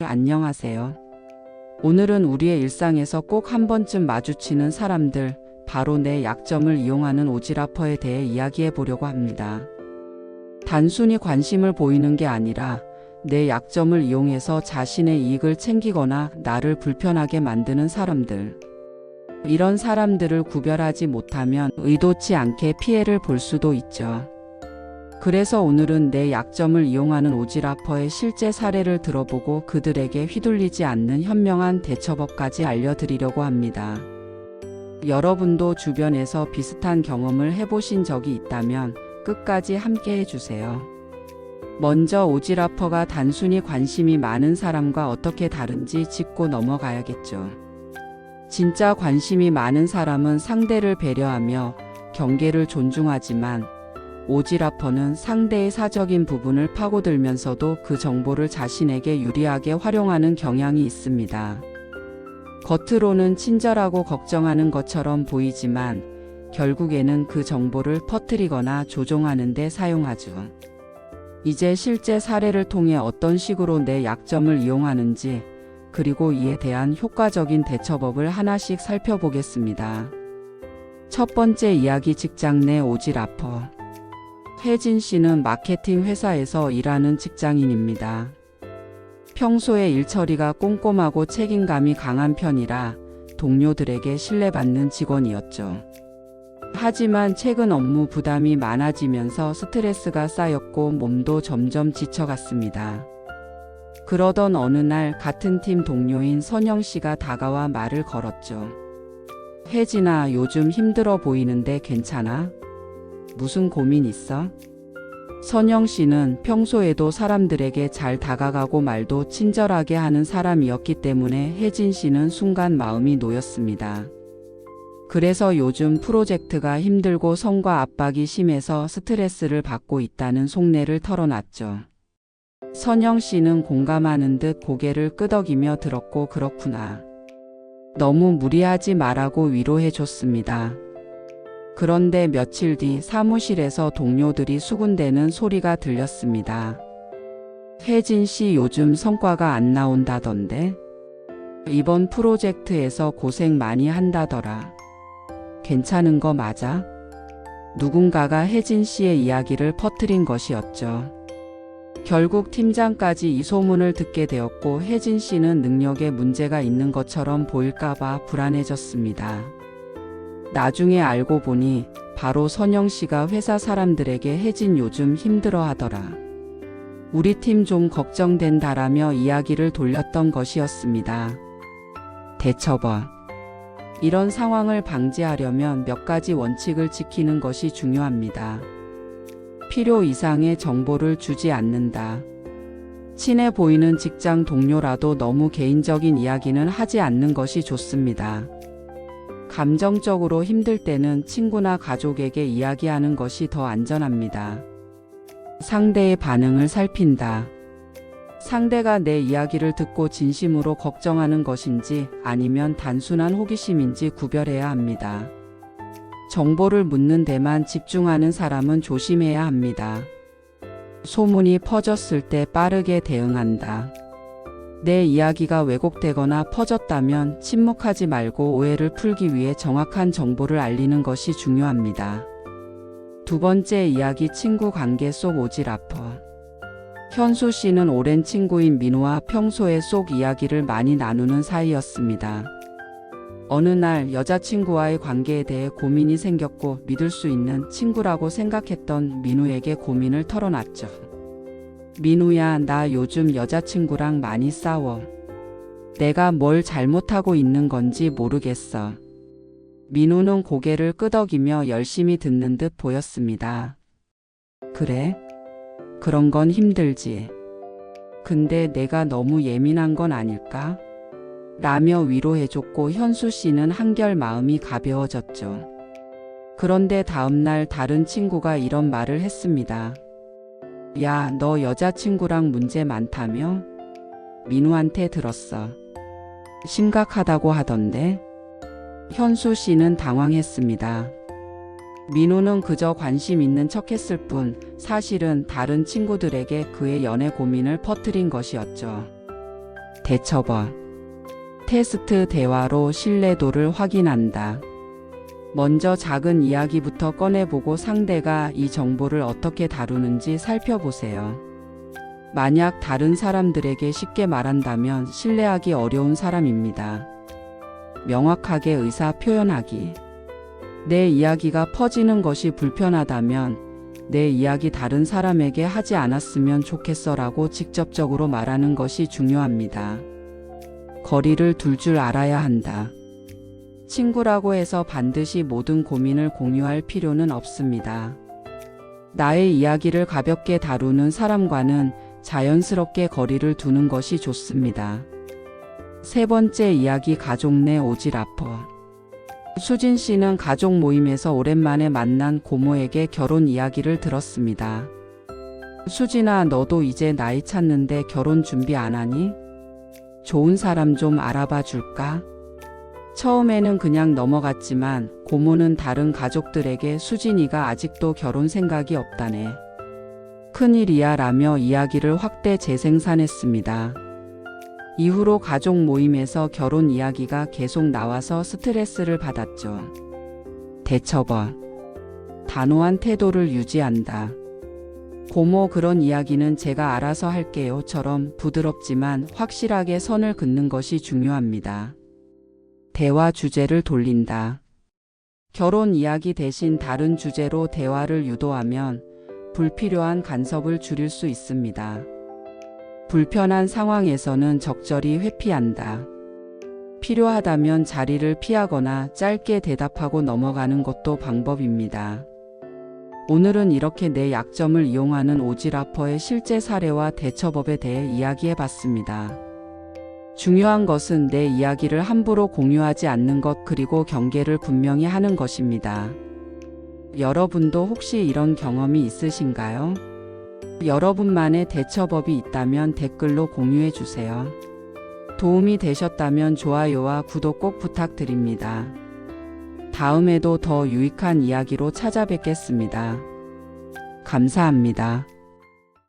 안녕하세요. 오늘은 우리의 일상에서 꼭 한 번쯤 마주치는 사람들, 바로 내 약점을 이용하는 오지라퍼에 대해 이야기해 보려고 합니다. 단순히 관심을 보이는 게 아니라 내 약점을 이용해서 자신의 이익을 챙기거나 나를 불편하게 만드는 사람들. 이런 사람들을 구별하지 못하면 의도치 않게 피해를 볼 수도 있죠. 그래서 오늘은 내 약점을 이용하는 오지라퍼의 실제 사례를 들어보고 그들에게 휘둘리지 않는 현명한 대처법까지 알려드리려고 합니다. 여러분도 주변에서 비슷한 경험을 해보신 적이 있다면 끝까지 함께 해주세요. 먼저 오지라퍼가 단순히 관심이 많은 사람과 어떻게 다른지 짚고 넘어가야겠죠. 진짜 관심이 많은 사람은 상대를 배려하며 경계를 존중하지만 오지라퍼는 상대의 사적인 부분을 파고들면서도 그 정보를 자신에게 유리하게 활용하는 경향이 있습니다. 겉으로는 친절하고 걱정하는 것처럼 보이지만 결국에는 그 정보를 퍼뜨리거나 조종하는 데 사용하죠. 이제 실제 사례를 통해 어떤 식으로 내 약점을 이용하는지, 그리고 이에 대한 효과적인 대처법을 하나씩 살펴보겠습니다. 첫 번째 이야기, 직장 내 오지라퍼. 혜진 씨는 마케팅 회사에서 일하는 직장인입니다. 평소에 일처리가 꼼꼼하고 책임감이 강한 편이라 동료들에게 신뢰받는 직원이었죠. 하지만 최근 업무 부담이 많아지면서 스트레스가 쌓였고 몸도 점점 지쳐갔습니다. 그러던 어느 날 같은 팀 동료인 선영 씨가 다가와 말을 걸었죠. 혜진아, 요즘 힘들어 보이는데 괜찮아? 무슨 고민 있어? 선영 씨는 평소에도 사람들에게 잘 다가가고 말도 친절하게 하는 사람이었기 때문에 혜진 씨는 순간 마음이 놓였습니다. 그래서 요즘 프로젝트가 힘들고 성과 압박이 심해서 스트레스를 받고 있다는 속내를 털어놨죠. 선영 씨는 공감하는 듯 고개를 끄덕이며 들었고, 그렇구나. 너무 무리하지 말라고 위로해줬습니다. 그런데 며칠 뒤 사무실에서 동료들이 수군대는 소리가 들렸습니다. 혜진 씨 요즘 성과가 안 나온다던데? 이번 프로젝트에서 고생 많이 한다더라. 괜찮은 거 맞아? 누군가가 혜진 씨의 이야기를 퍼뜨린 것이었죠. 결국 팀장까지 이 소문을 듣게 되었고, 혜진 씨는 능력에 문제가 있는 것처럼 보일까봐 불안해졌습니다. 나중에 알고 보니 바로 선영 씨가 회사 사람들에게 혜진 요즘 힘들어 하더라. 우리 팀 좀 걱정된다라며 이야기를 돌렸던 것이었습니다. 대처법. 이런 상황을 방지하려면 몇 가지 원칙을 지키는 것이 중요합니다. 필요 이상의 정보를 주지 않는다. 친해 보이는 직장 동료라도 너무 개인적인 이야기는 하지 않는 것이 좋습니다. 감정적으로 힘들 때는 친구나 가족에게 이야기하는 것이 더 안전합니다. 상대의 반응을 살핀다. 상대가 내 이야기를 듣고 진심으로 걱정하는 것인지 아니면 단순한 호기심인지 구별해야 합니다. 정보를 묻는 데만 집중하는 사람은 조심해야 합니다. 소문이 퍼졌을 때 빠르게 대응한다. 내 이야기가 왜곡되거나 퍼졌다면 침묵하지 말고 오해를 풀기 위해 정확한 정보를 알리는 것이 중요합니다. 두 번째 이야기, 친구 관계 속 오지라퍼. 현수 씨는 오랜 친구인 민우와 평소에 속 이야기를 많이 나누는 사이였습니다. 어느 날 여자친구와의 관계에 대해 고민이 생겼고, 믿을 수 있는 친구라고 생각했던 민우에게 고민을 털어놨죠. 민우야, 나 요즘 여자친구랑 많이 싸워. 내가 뭘 잘못하고 있는 건지 모르겠어. 민우는 고개를 끄덕이며 열심히 듣는 듯 보였습니다. 그래? 그런 건 힘들지. 근데 내가 너무 예민한 건 아닐까? 라며 위로해줬고, 현수 씨는 한결 마음이 가벼워졌죠. 그런데 다음날 다른 친구가 이런 말을 했습니다. 야, 너 여자친구랑 문제 많다며? 민우한테 들었어. 심각하다고 하던데? 현수 씨는 당황했습니다. 민우는 그저 관심 있는 척했을 뿐 사실은 다른 친구들에게 그의 연애 고민을 퍼뜨린 것이었죠. 대처법. 테스트 대화로 신뢰도를 확인한다. 먼저 작은 이야기부터 꺼내보고 상대가 이 정보를 어떻게 다루는지 살펴보세요. 만약 다른 사람들에게 쉽게 말한다면 신뢰하기 어려운 사람입니다. 명확하게 의사 표현하기. 내 이야기가 퍼지는 것이 불편하다면 내 이야기 다른 사람에게 하지 않았으면 좋겠어라고 직접적으로 말하는 것이 중요합니다. 거리를 둘 줄 알아야 한다. 친구라고 해서 반드시 모든 고민을 공유할 필요는 없습니다. 나의 이야기를 가볍게 다루는 사람과는 자연스럽게 거리를 두는 것이 좋습니다. 세 번째 이야기, 가족 내 오지랖퍼. 수진 씨는 가족 모임에서 오랜만에 만난 고모에게 결혼 이야기를 들었습니다. 수진아, 너도 이제 나이 찼는데 결혼 준비 안 하니? 좋은 사람 좀 알아봐 줄까? 처음에는 그냥 넘어갔지만 고모는 다른 가족들에게 수진이가 아직도 결혼 생각이 없다네. 큰일이야 라며 이야기를 확대 재생산했습니다. 이후로 가족 모임에서 결혼 이야기가 계속 나와서 스트레스를 받았죠. 대처법. 단호한 태도를 유지한다. 고모, 그런 이야기는 제가 알아서 할게요처럼 부드럽지만 확실하게 선을 긋는 것이 중요합니다. 대화 주제를 돌린다. 결혼 이야기 대신 다른 주제로 대화를 유도하면 불필요한 간섭을 줄일 수 있습니다. 불편한 상황에서는 적절히 회피한다. 필요하다면 자리를 피하거나 짧게 대답하고 넘어가는 것도 방법입니다. 오늘은 이렇게 내 약점을 이용하는 오지랖퍼의 실제 사례와 대처법에 대해 이야기해 봤습니다. 중요한 것은 내 이야기를 함부로 공유하지 않는 것, 그리고 경계를 분명히 하는 것입니다. 여러분도 혹시 이런 경험이 있으신가요? 여러분만의 대처법이 있다면 댓글로 공유해 주세요. 도움이 되셨다면 좋아요와 구독 꼭 부탁드립니다. 다음에도 더 유익한 이야기로 찾아뵙겠습니다. 감사합니다.